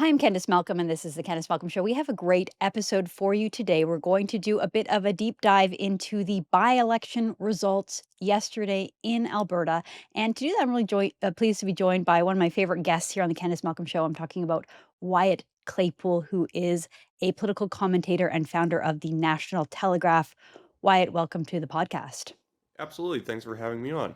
I'm Candice Malcolm, and this is the Candice Malcolm Show. We have a great episode for you today. We're going to do a bit of a deep dive into the by-election results yesterday in Alberta. And to do that, I'm really pleased to be joined by one of my favorite guests here on the Candice Malcolm Show. I'm talking about Wyatt Claypool, who is a political commentator and founder of the National Telegraph. Wyatt, welcome to the podcast. Absolutely. Thanks for having me on.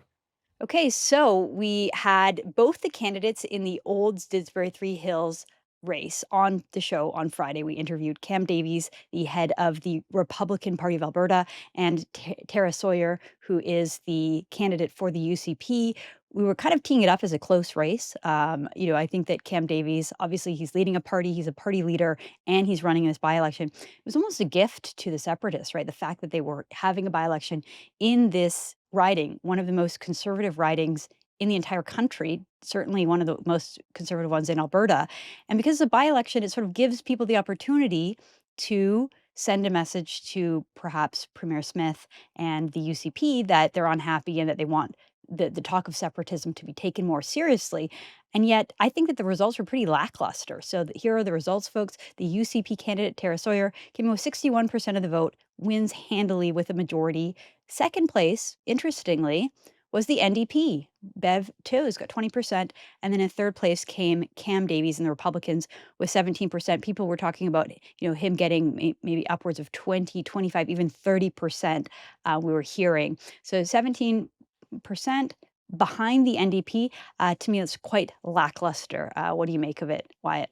Okay, so we had both the candidates in the old Dsbury Three Hills race on the show on Friday. We interviewed Cam Davies, the head of the Republican Party of Alberta, and Tara Sawyer, who is the candidate for the UCP. We were kind of teeing it up as a close race. I think that Cam Davies, obviously, he's leading a party, he's a party leader, and he's running this by election. It was almost a gift to the separatists, right? The fact that they were having a by election in this riding, one of the most conservative ridings in the entire country, certainly one of the most conservative ones in Alberta. And because it's a by-election, it sort of gives people the opportunity to send a message to perhaps Premier Smith and the UCP that they're unhappy and that they want the talk of separatism to be taken more seriously. And yet, I think that the results were pretty lackluster. So here are the results, folks. The UCP candidate, Tara Sawyer, came in with 61% of the vote, wins handily with a majority. Second place, interestingly, was the NDP. Bev Too's got 20%. And then in third place came Cam Davies and the Republicans with 17%. People were talking about, him getting maybe upwards of 20, 25, even 30%, we were hearing. So 17% behind the NDP, to me, it's quite lackluster. What do you make of it, Wyatt?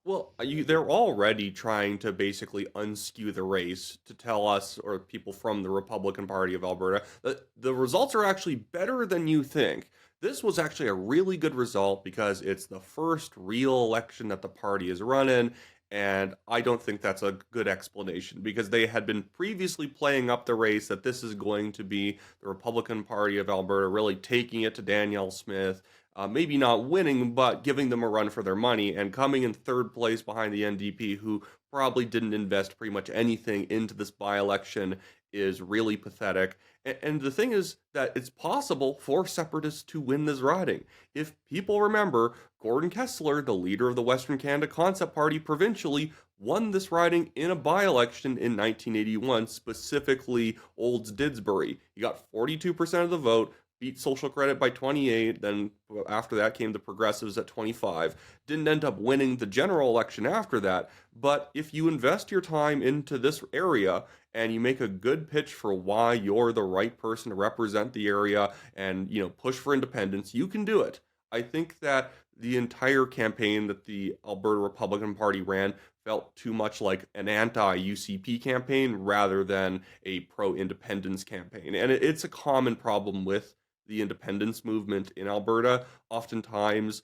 Well, they're already trying to basically unskew the race to tell us or people from the Republican Party of Alberta that the results are actually better than you think. This was actually a really good result because it's the first real election that the party is running. And I don't think that's a good explanation because they had been previously playing up the race that this is going to be the Republican Party of Alberta really taking it to Danielle Smith, maybe not winning, but giving them a run for their money and coming in third place behind the NDP, who probably didn't invest pretty much anything into this by election, is really pathetic. And the thing is that it's possible for separatists to win this riding. If people remember, Gordon Kessler, the leader of the Western Canada Concept Party provincially, won this riding in a by election in 1981, specifically Olds Didsbury. He got 42% of the vote, beat Social Credit by 28. Then after that came the Progressives at 25. Didn't end up winning the general election after that. But if you invest your time into this area and you make a good pitch for why you're the right person to represent the area and push for independence, you can do it. I think that the entire campaign that the Alberta Republican Party ran felt too much like an anti-UCP campaign rather than a pro-independence campaign. And it's a common problem with the independence movement in Alberta, oftentimes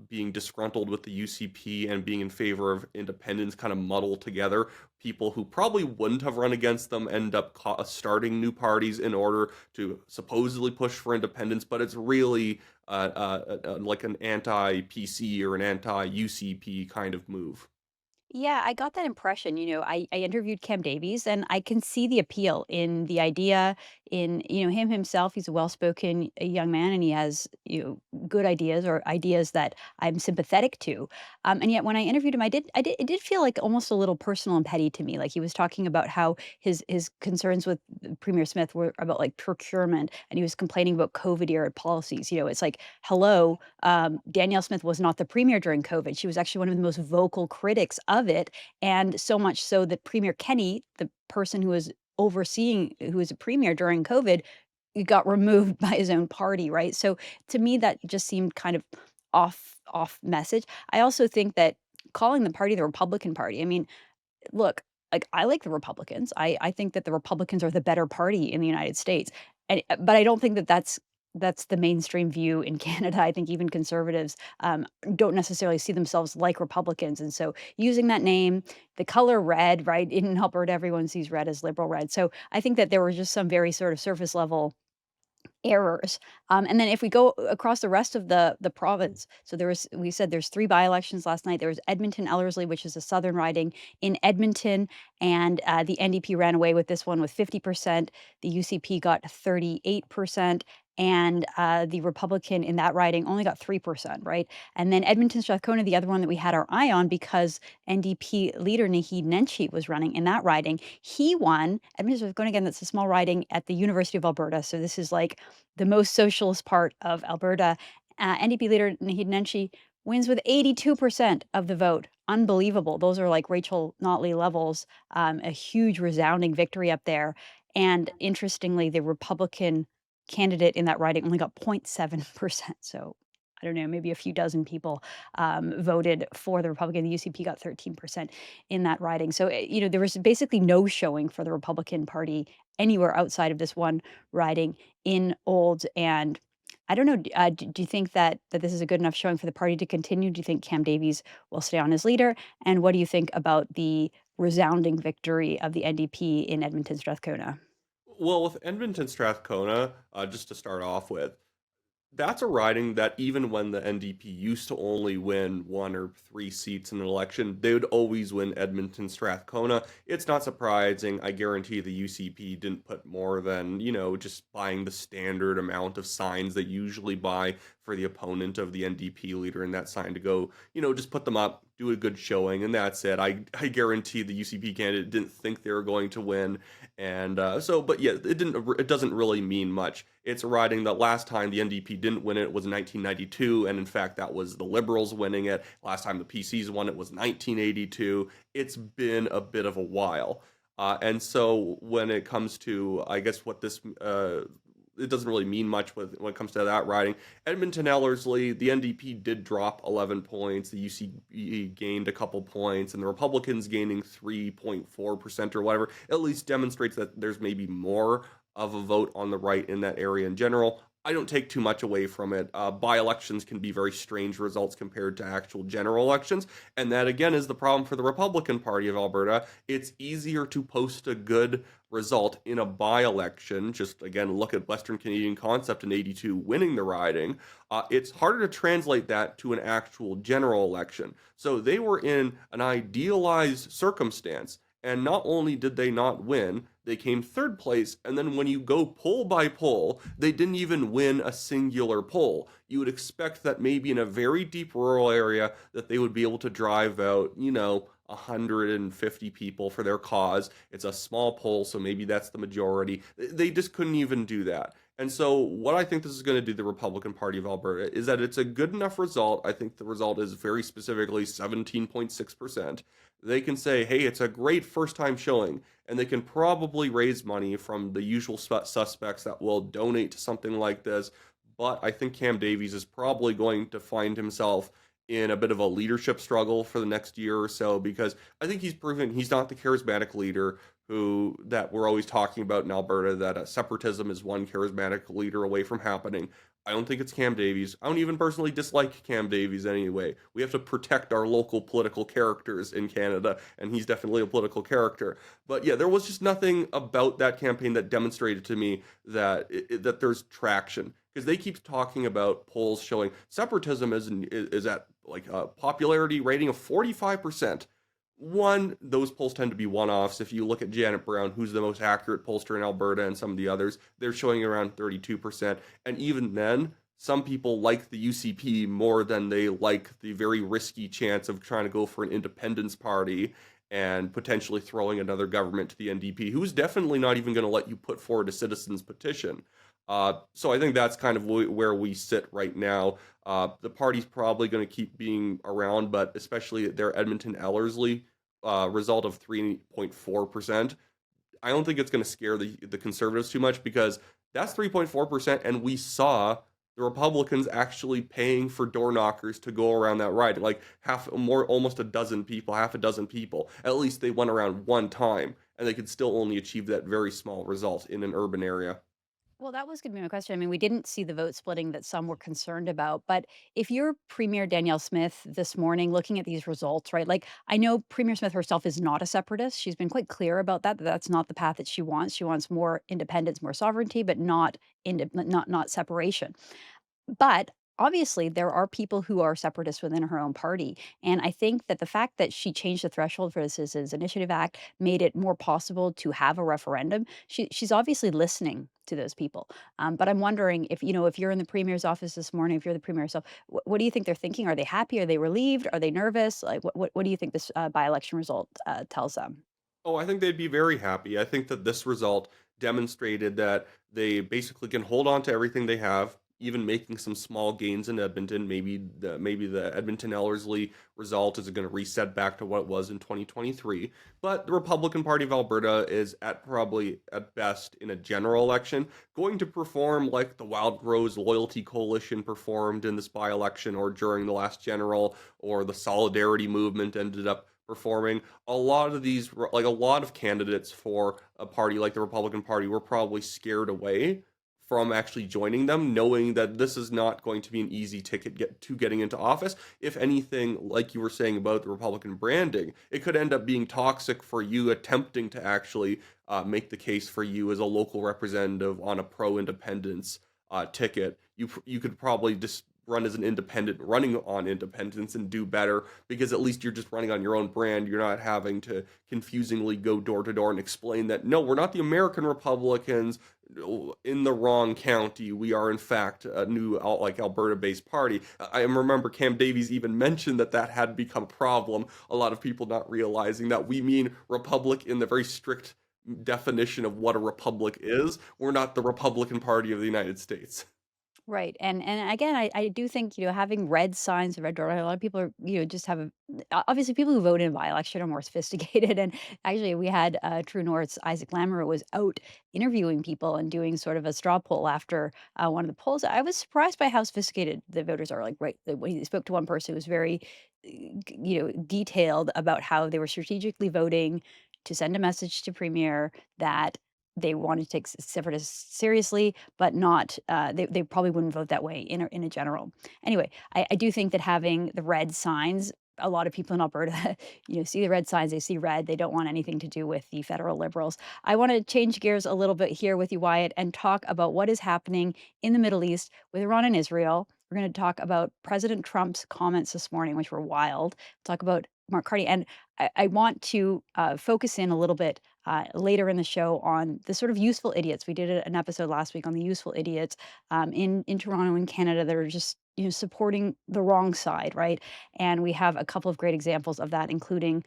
being disgruntled with the UCP and being in favor of independence kind of muddle together. People who probably wouldn't have run against them end up starting new parties in order to supposedly push for independence, but it's really like an anti-PC or an anti-UCP kind of move. Yeah, I got that impression. I interviewed Cam Davies and I can see the appeal in the idea in, him himself. He's a well-spoken young man and he has, good ideas or ideas that I'm sympathetic to. And yet when I interviewed him, it did feel like almost a little personal and petty to me. Like he was talking about how his concerns with Premier Smith were about like procurement and he was complaining about COVID era policies. It's like, hello, Danielle Smith was not the premier during COVID. She was actually one of the most vocal critics of it, and so much so that Premier Kenny, the person who was who was a premier during COVID, got removed by his own party, right? So to me, that just seemed kind of off message. I also think that calling the party the Republican Party, I mean, look, like I like the Republicans. I think that the Republicans are the better party in the United States. And but I don't think that that's the mainstream view in Canada. I think even conservatives don't necessarily see themselves like Republicans. And so using that name, the color red, right? In Alberta, everyone sees red as liberal red. So I think that there were just some very sort of surface level errors. And then if we go across the rest of the province, so we said there's 3 by-elections last night. There was Edmonton Ellerslie, which is a southern riding in Edmonton, and the NDP ran away with this one with 50%. The UCP got 38%, and the Republican in that riding only got 3%, right? And then Edmonton Strathcona, the other one that we had our eye on because NDP leader Naheed Nenshi was running in that riding, he won. Edmonton Strathcona, again, that's a small riding at the University of Alberta. So this is like the most socialist part of Alberta. NDP leader Naheed Nenshi wins with 82% of the vote. Unbelievable. Those are like Rachel Notley levels, a huge resounding victory up there. And interestingly, the Republican candidate in that riding only got 0.7%. So I don't know, maybe a few dozen people voted for the Republican. The UCP got 13% in that riding. So, there was basically no showing for the Republican Party anywhere outside of this one riding in Olds. And I don't know, do you think that this is a good enough showing for the party to continue? Do you think Cam Davies will stay on as leader? And what do you think about the resounding victory of the NDP in Edmonton Strathcona? Well, with Edmonton Strathcona, just to start off with, that's a riding that even when the NDP used to only win one or three seats in an election, they would always win Edmonton Strathcona. It's not surprising. I guarantee the UCP didn't put more than, just buying the standard amount of signs they usually buy for the opponent of the NDP leader in that sign to go, just put them up, do a good showing, and that's it. I guarantee the UCP candidate didn't think they were going to win. And but yeah, it doesn't really mean much. It's a riding that last time the NDP didn't win it was in 1992, and in fact, that was the Liberals winning it. Last time the PCs won it was 1982. It's been a bit of a while. And so when it comes to, I guess, what this it doesn't really mean much when it comes to that riding. Edmonton Ellerslie, the NDP did drop 11 points. The UCP gained a couple points, and the Republicans gaining 3.4% or whatever at least demonstrates that there's maybe more of a vote on the right in that area in general. I don't take too much away from it. By elections can be very strange results compared to actual general elections. And that, again, is the problem for the Republican Party of Alberta. It's easier to post a good result in a by election. Just again, look at Western Canadian Concept in 82 winning the riding. It's harder to translate that to an actual general election. So they were in an idealized circumstance. And not only did they not win, they came third place. And then when you go poll by poll, they didn't even win a singular poll. You would expect that maybe in a very deep rural area that they would be able to drive out, 150 people for their cause. It's a small poll, so maybe that's the majority. They just couldn't even do that. And so, what I think this is going to do the Republican Party of Alberta is that it's a good enough result. I think the result is very specifically 17.6%. They can say, hey, it's a great first time showing, and they can probably raise money from the usual suspects that will donate to something like this. But I think Cam Davies is probably going to find himself in a bit of a leadership struggle for the next year or so because I think he's proven he's not the charismatic leader who that we're always talking about in Alberta that separatism is one charismatic leader away from happening. I don't think it's Cam Davies. I don't even personally dislike Cam Davies anyway. We have to protect our local political characters in Canada, and he's definitely a political character. But yeah, there was just nothing about that campaign that demonstrated to me that that there's traction because they keep talking about polls showing separatism is at like a popularity rating of 45%. One, those polls tend to be one-offs. If you look at Janet Brown, who's the most accurate pollster in Alberta, and some of the others, they're showing around 32%. And even then, some people like the UCP more than they like the very risky chance of trying to go for an independence party and potentially throwing another government to the NDP, who's definitely not even going to let you put forward a citizen's petition. So I think that's kind of where we sit right now. The party's probably going to keep being around, but especially their Edmonton Ellerslie result of 3.4%. I don't think it's going to scare the Conservatives too much because that's 3.4%, and we saw the Republicans actually paying for door knockers to go around that ride. Like almost half a dozen people. At least they went around one time, and they could still only achieve that very small result in an urban area. Well, that was gonna be my question. I mean, we didn't see the vote splitting that some were concerned about, but if you're Premier Danielle Smith this morning looking at these results, right? Like, I know Premier Smith herself is not a separatist. She's been quite clear about that, that that's not the path that she wants. She wants more independence, more sovereignty, but not separation. But obviously there are people who are separatists within her own party. And I think that the fact that she changed the threshold for the Citizens Initiative Act made it more possible to have a referendum. She's obviously listening to those people. But I'm wondering if, if you're in the premier's office this morning, if you're the premier yourself, what do you think they're thinking? Are they happy? Are they relieved? Are they nervous? Like, what do you think this by-election result tells them? Oh, I think they'd be very happy. I think that this result demonstrated that they basically can hold on to everything they have, even making some small gains in Edmonton. Maybe the Edmonton Ellerslie result is going to reset back to what it was in 2023. But the Republican Party of Alberta is at probably at best in a general election going to perform like the Wildrose Loyalty Coalition performed in this by-election or during the last general, or the Solidarity Movement ended up performing. A lot of these, like a lot of candidates for a party like the Republican Party, were probably scared away from actually joining them, knowing that this is not going to be an easy ticket to getting into office. If anything, like you were saying about the Republican branding, it could end up being toxic for you attempting to actually make the case for you as a local representative on a pro-independence ticket. You could probably just run as an independent running on independence and do better, because at least you're just running on your own brand. You're not having to confusingly go door to door and explain that no, we're not the American Republicans in the wrong county. We are in fact a new like Alberta based party. I remember Cam Davies even mentioned that that had become a problem. A lot of people not realizing that we mean republic in the very strict definition of what a republic is. We're not the Republican Party of the United States. Right, and again, I do think, having red signs, red door, a lot of people are, just have obviously people who vote in by-election are more sophisticated. And actually, we had True North's Isaac Lamoureux was out interviewing people and doing sort of a straw poll after one of the polls. I was surprised by how sophisticated the voters are. Like, right, when he spoke to one person who was very, detailed about how they were strategically voting to send a message to Premier that they wanted to take separatists seriously, but not they probably wouldn't vote that way in a general. Anyway, I do think that having the red signs, a lot of people in Alberta, see the red signs, they see red, they don't want anything to do with the federal Liberals. I want to change gears a little bit here with you, Wyatt, and talk about what is happening in the Middle East with Iran and Israel. We're going to talk about President Trump's comments this morning, which were wild. Talk about Mark Carney, and I want to focus in a little bit later in the show on the sort of useful idiots. We did an episode last week on the useful idiots in Toronto and Canada that are just supporting the wrong side, right? And we have a couple of great examples of that, including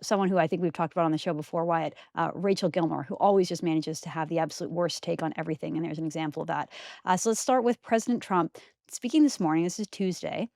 someone who I think we've talked about on the show before, Wyatt, Rachel Gilmore, who always just manages to have the absolute worst take on everything. And there's an example of that. So let's start with President Trump speaking this morning. This is Tuesday.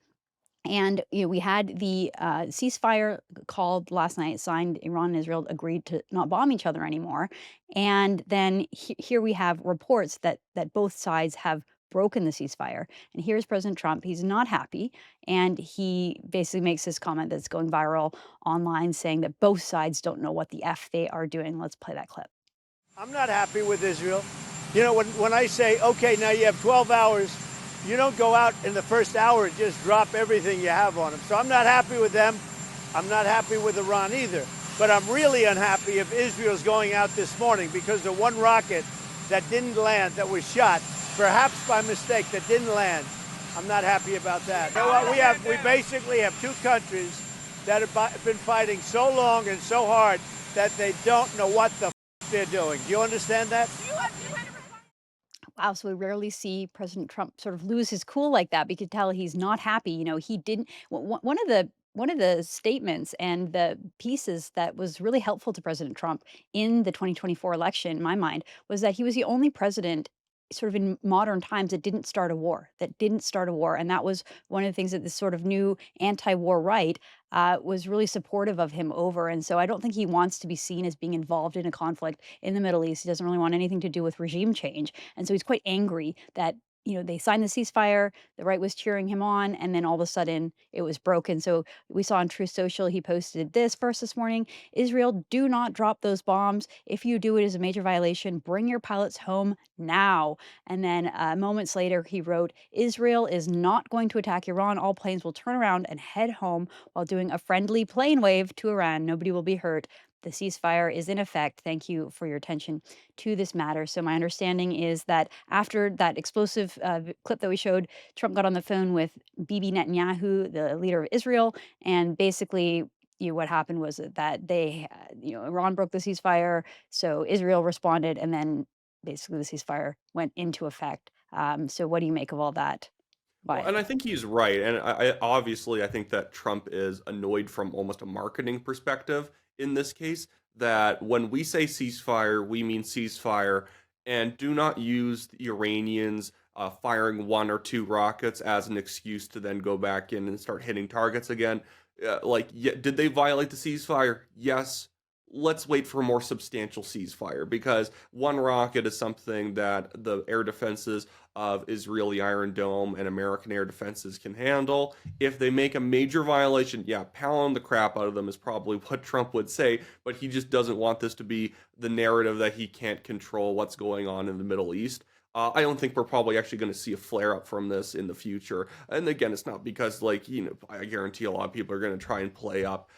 And we had the ceasefire called last night, signed. Iran and Israel agreed to not bomb each other anymore. And then here we have reports that both sides have broken the ceasefire. And here's President Trump. He's not happy, and he basically makes this comment that's going viral online, saying that both sides don't know what the f they are doing. Let's play that clip. I'm not happy with Israel. When I say, okay, now you have 12 hours, you don't go out in the first hour and just drop everything you have on them. So I'm not happy with them. I'm not happy with Iran either. But I'm really unhappy if Israel's going out this morning because the one rocket that didn't land, that was shot, perhaps by mistake, that didn't land. I'm not happy about that. You know what? We basically have two countries that have been fighting so long and so hard that they don't know what the they're doing. Do you understand that? Wow, so we rarely see President Trump sort of lose his cool like that. We could tell he's not happy. He didn't. One of the statements and the pieces that was really helpful to President Trump in the 2024 election, in my mind, was that he was the only president sort of in modern times that didn't start a war, and that was one of the things that this sort of new anti-war right was really supportive of him over. And so I don't think he wants to be seen as being involved in a conflict in the Middle East. He doesn't really want anything to do with regime change. And so he's quite angry that, they signed the ceasefire, the right was cheering him on, and then all of a sudden it was broken. So we saw on Truth Social, he posted this first this morning: Israel, do not drop those bombs. If you do, it is a major violation. Bring your pilots home now. And then moments later, he wrote, Israel is not going to attack Iran. All planes will turn around and head home while doing a friendly plane wave to Iran. Nobody will be hurt. the ceasefire is in effect. Thank you for your attention to this matter. So, my understanding is that after that explosive clip that we showed, Trump got on the phone with Bibi Netanyahu, the leader of Israel, and basically, what happened was that Iran broke the ceasefire, so Israel responded, and then basically the ceasefire went into effect. So, what do you make of all that, Well, Wyatt? and I think he's right. And obviously, I think that Trump is annoyed from almost a marketing perspective in this case. That when we say ceasefire, we mean ceasefire, and do not use the Iranians firing one or two rockets as an excuse to then go back in and start hitting targets again. Did they violate the ceasefire? Yes. Let's wait for a more substantial ceasefire because one rocket is something that the air defenses of Israeli Iron Dome and American air defenses can handle. If they make a major violation, yeah, pound the crap out of them is probably what Trump would say, but he just doesn't want this to be the narrative that he can't control what's going on in the Middle East. I don't think we're probably actually going to see a flare up from this in the future. And again, it's not because, I guarantee a lot of people are going to try and play up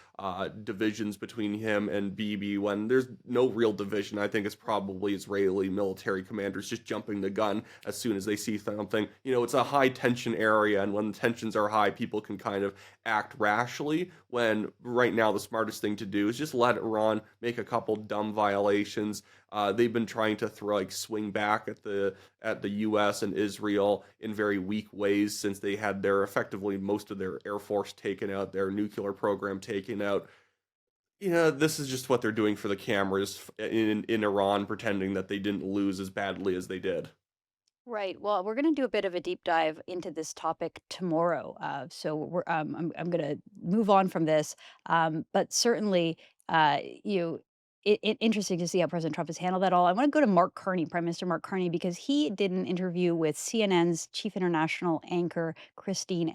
divisions between him and Bibi when there's no real division. I think it's probably Israeli military commanders just jumping the gun as soon as they see something. It's a high tension area, and when tensions are high, people can kind of act rashly. When right now the smartest thing to do is just let Iran make a couple dumb violations. They've been trying to swing back at the U.S. and Israel in very weak ways since they had effectively most of their air force taken out, their nuclear program taken out. This is just what they're doing for the cameras in Iran, pretending that they didn't lose as badly as they did. Right. Well, we're going to do a bit of a deep dive into this topic tomorrow. I'm going to move on from this, but certainly, interesting to see how President Trump has handled that all. I want to go to Mark Carney, Prime Minister Mark Carney, because he did an interview with CNN's chief international anchor Christine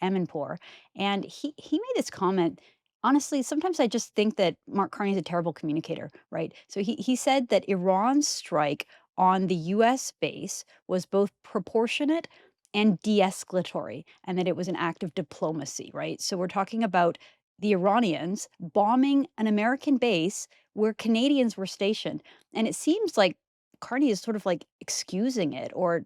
Amanpour, and he made this comment. Honestly, sometimes I just think that Mark Carney is a terrible communicator, right? So he said that Iran's strike on the US base was both proportionate and de-escalatory, and that it was an act of diplomacy, right? So we're talking about the Iranians bombing an American base where Canadians were stationed. And it seems like Carney is sort of like excusing it or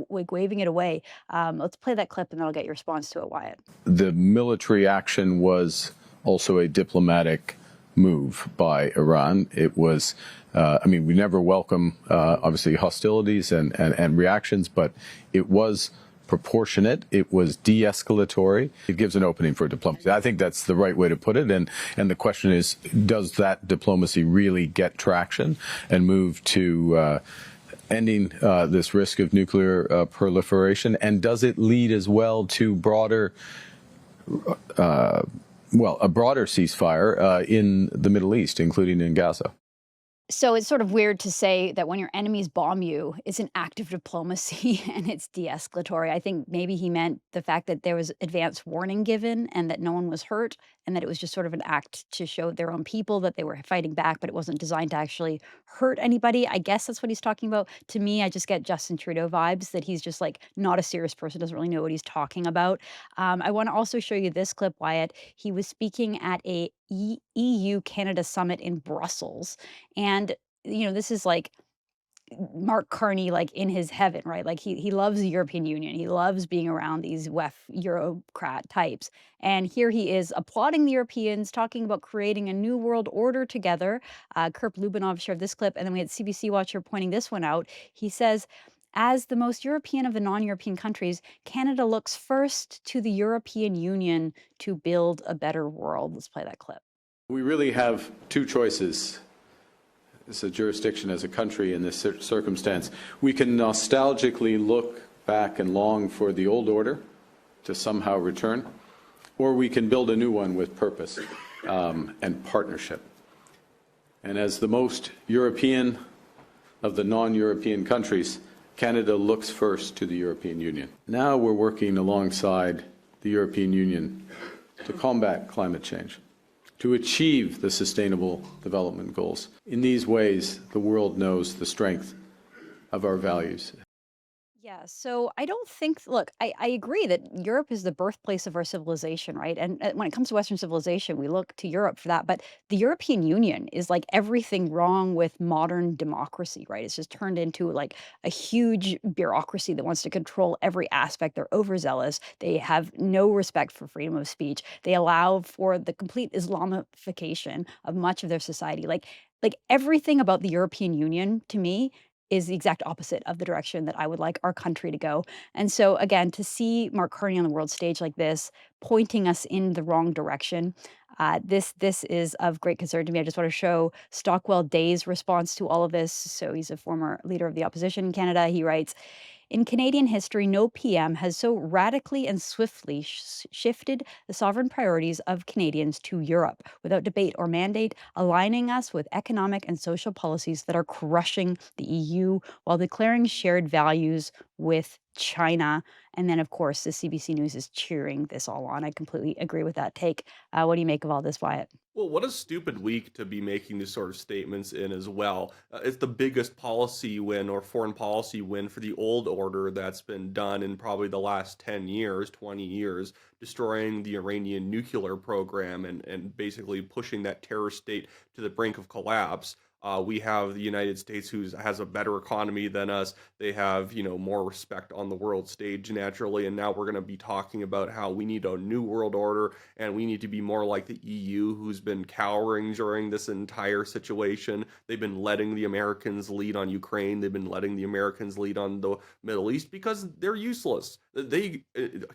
like waving it away. Let's play that clip and then I'll get your response to it, Wyatt. The military action was also a diplomatic move by Iran. It was, we never welcome, obviously, hostilities and reactions, but it was proportionate. It was de-escalatory. It gives an opening for diplomacy. I think that's the right way to put it. And the question is, does that diplomacy really get traction and move to ending this risk of nuclear proliferation? And does it lead as well to a broader ceasefire in the Middle East, including in Gaza? So it's sort of weird to say that when your enemies bomb you, it's an act of diplomacy and it's de-escalatory. I think maybe he meant the fact that there was advance warning given and that no one was hurt and that it was just sort of an act to show their own people that they were fighting back, but it wasn't designed to actually hurt anybody. I guess that's what he's talking about. To me, I just get Justin Trudeau vibes that he's just like not a serious person, doesn't really know what he's talking about. I want to also show you this clip, Wyatt. He was speaking at a EU-Canada summit in Brussels. And, this is like Mark Carney, like in his heaven, right? Like he loves the European Union. He loves being around these Eurocrat types. And here he is applauding the Europeans, talking about creating a new world order together. Kirp Lubinov shared this clip. And then we had CBC Watcher pointing this one out. He says, as the most European of the non-European countries, Canada looks first to the European Union to build a better world. Let's play that clip. We really have two choices as a jurisdiction, as a country in this circumstance. We can nostalgically look back and long for the old order to somehow return, or we can build a new one with purpose and partnership. And as the most European of the non-European countries, Canada looks first to the European Union. Now we're working alongside the European Union to combat climate change, to achieve the Sustainable Development Goals. In these ways, the world knows the strength of our values. Yeah, so I don't think, look, I agree that Europe is the birthplace of our civilization, right? And when it comes to Western civilization, we look to Europe for that. But the European Union is like everything wrong with modern democracy, right? It's just turned into like a huge bureaucracy that wants to control every aspect. They're overzealous. They have no respect for freedom of speech. They allow for the complete Islamification of much of their society. Like everything about the European Union to me is the exact opposite of the direction that I would like our country to go. And so again, to see Mark Carney on the world stage like this, pointing us in the wrong direction, this is of great concern to me. I just want to show Stockwell Day's response to all of this. So he's a former leader of the opposition in Canada. He writes, in Canadian history, no PM has so radically and swiftly shifted the sovereign priorities of Canadians to Europe without debate or mandate, aligning us with economic and social policies that are crushing the EU while declaring shared values with China. And then, of course, the CBC News is cheering this all on. I completely agree with that take. What do you make of all this, Wyatt? Well, what a stupid week to be making these sort of statements in as well. It's the biggest policy win or foreign policy win for the old order that's been done in probably the last 10 years, 20 years, destroying the Iranian nuclear program and basically pushing that terror state to the brink of collapse. We have the United States, who has a better economy than us. They have, more respect on the world stage naturally. And now we're going to be talking about how we need a new world order and we need to be more like the EU, who's been cowering during this entire situation. They've been letting the Americans lead on Ukraine. They've been letting the Americans lead on the Middle East because they're useless. They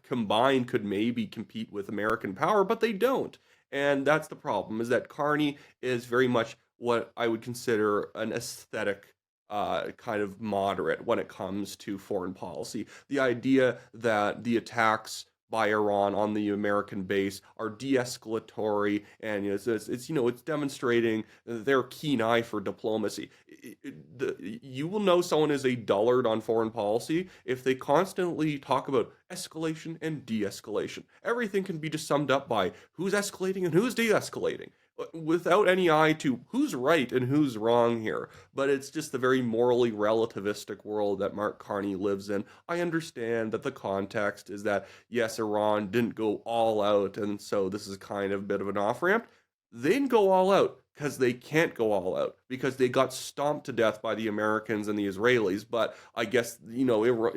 combined could maybe compete with American power, but they don't. And that's the problem, is that Carney is very much what I would consider an aesthetic kind of moderate when it comes to foreign policy. The idea that the attacks by Iran on the American base are de-escalatory, and it's demonstrating their keen eye for diplomacy. You will know someone is a dullard on foreign policy if they constantly talk about escalation and de-escalation. Everything can be just summed up by who's escalating and who's de-escalating, without any eye to who's right and who's wrong here. But it's just the very morally relativistic world that Mark Carney lives in. I understand that the context is that, yes, Iran didn't go all out, and so this is kind of a bit of an off ramp. They didn't go all out because they can't go all out because they got stomped to death by the Americans and the Israelis. But I guess, Ayatollah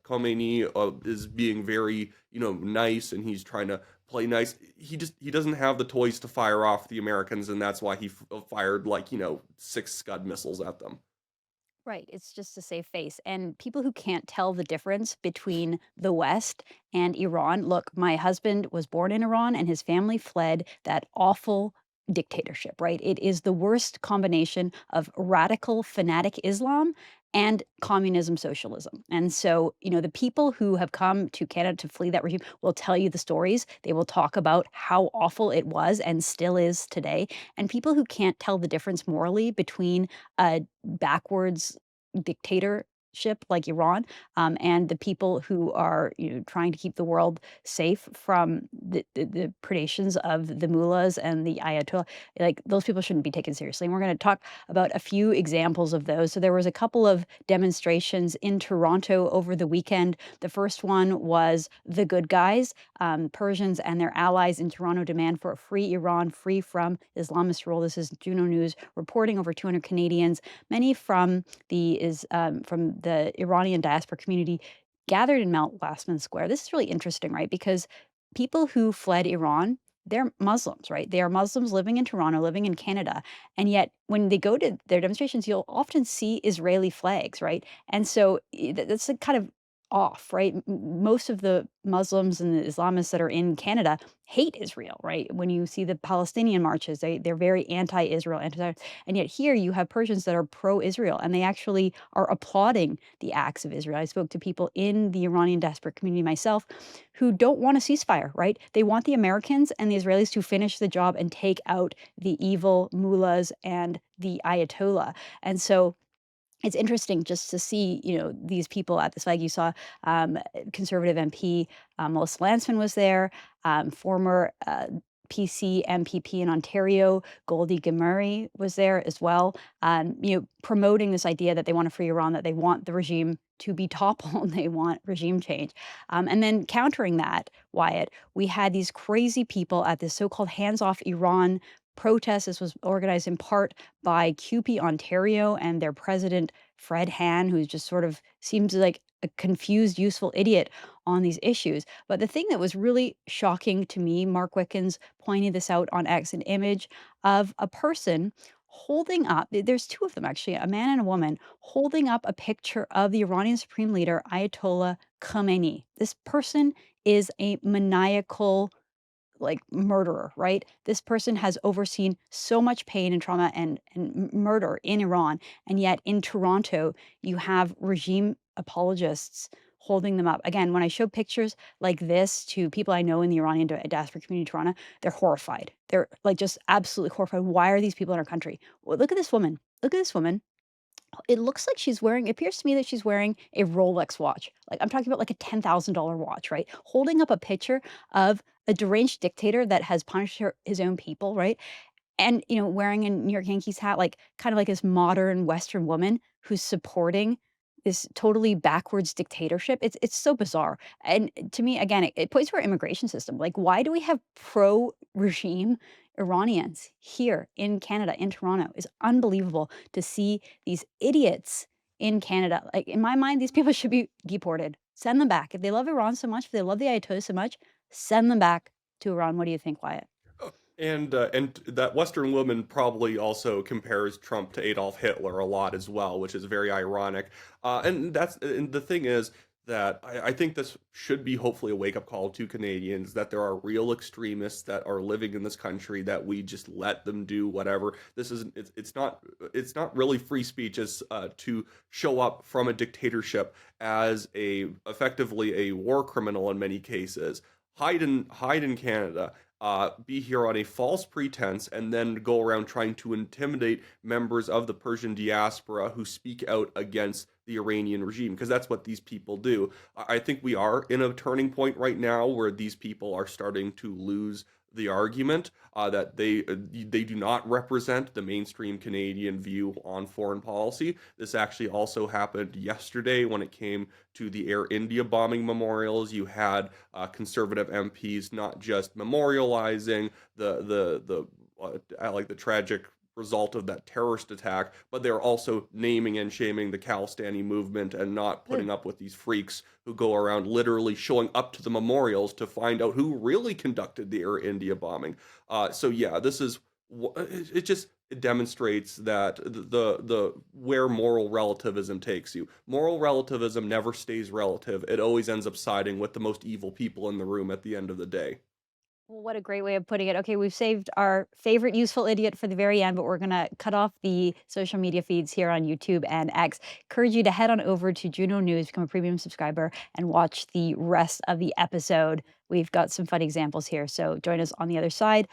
Khomeini is being very, nice, and he's trying to play nice. He doesn't have the toys to fire off the Americans, and that's why he fired like 6 Scud missiles at them. Right. It's just a safe face. And people who can't tell the difference between the West and Iran. Look, my husband was born in Iran and his family fled that awful dictatorship, right? It is the worst combination of radical fanatic Islam and communism socialism. And so, the people who have come to Canada to flee that regime will tell you the stories. They will talk about how awful it was and still is today. And people who can't tell the difference morally between a backwards dictatorship like Iran, and the people who are trying to keep the world safe from the predations of the mullahs and the ayatollah. Like those people shouldn't be taken seriously. And we're going to talk about a few examples of those. So there was a couple of demonstrations in Toronto over the weekend. The first one was the good guys, Persians and their allies in Toronto demand for a free Iran, free from Islamist rule. This is Juno News reporting. Over 200 Canadians, many from the Iranian diaspora community, gathered in Mount Glassman Square. This is really interesting, right? Because people who fled Iran, they're Muslims, right? They are Muslims living in Toronto, living in Canada. And yet, when they go to their demonstrations, you'll often see Israeli flags, right? And so that's a kind of off, right? Most of the Muslims and the Islamists that are in Canada hate Israel, right? When you see the Palestinian marches, they're very anti-Israel, and yet here you have Persians that are pro-Israel, and they actually are applauding the acts of Israel. I spoke to people in the Iranian diaspora community myself who don't want a ceasefire, right? They want the Americans and the Israelis to finish the job and take out the evil mullahs and the Ayatollah. And so it's interesting just to see, these people at this flag. You saw Conservative MP Melissa Lansman was there, former PC MPP in Ontario, Goldie Gamuri, was there as well, promoting this idea that they want to free Iran, that they want the regime to be toppled, they want regime change. And then countering that, Wyatt, we had these crazy people at this so-called Hands Off Iran protest. This was organized in part by QP Ontario and their president, Fred Han, who just sort of seems like a confused, useful idiot on these issues. But the thing that was really shocking to me, Mark Wickens pointed this out on X, an image of a person holding up, there's two of them actually, a man and a woman, holding up a picture of the Iranian Supreme Leader, Ayatollah Khamenei. This person is a maniacal like murderer, right? This person has overseen so much pain and trauma and murder in Iran. And yet in Toronto, you have regime apologists holding them up. Again, when I show pictures like this to people I know in the Iranian diaspora community in Toronto, they're horrified. They're like just absolutely horrified. Why are these people in our country? Well, look at this woman. Look at this woman. It looks like she's wearing, it appears to me that she's wearing a Rolex watch. Like I'm talking about like a $10,000 watch, right? Holding up a picture of a deranged dictator that has punished his own people, right? And, wearing a New York Yankees hat, like kind of like this modern Western woman who's supporting this totally backwards dictatorship. It's so bizarre. And to me, again, it points to our immigration system. Like, why do we have pro-regime Iranians here in Canada, in Toronto? It's unbelievable to see these idiots in Canada. Like, in my mind, these people should be deported. Send them back. If they love Iran so much, if they love the Ayatollah so much, send them back to Iran. What do you think, Wyatt? And that Western woman probably also compares Trump to Adolf Hitler a lot as well, which is very ironic. And the thing is that I think this should be hopefully a wake up call to Canadians that there are real extremists that are living in this country that we just let them do whatever. This isn't it's not really free speech as to show up from a dictatorship as a effectively a war criminal in many cases. Hide in Canada, be here on a false pretense, and then go around trying to intimidate members of the Persian diaspora who speak out against the Iranian regime, because that's what these people do. I think we are in a turning point right now where these people are starting to lose the argument that they do not represent the mainstream Canadian view on foreign policy. This actually also happened yesterday when it came to the Air India bombing memorials. You had conservative MPs not just memorializing like the tragic result of that terrorist attack, but they're also naming and shaming the Khalistani movement and not putting up with these freaks who go around literally showing up to the memorials to find out who really conducted the Air India bombing. So yeah, this is it demonstrates that the where moral relativism takes you. Moral relativism never stays relative. It always ends up siding with the most evil people in the room at the end of the day. Well, what a great way of putting it. Okay, we've saved our favorite useful idiot for the very end, but we're going to cut off the social media feeds here on YouTube and X. Encourage you to head on over to Juno News, become a premium subscriber, and watch the rest of the episode. We've got some fun examples here. So join us on the other side.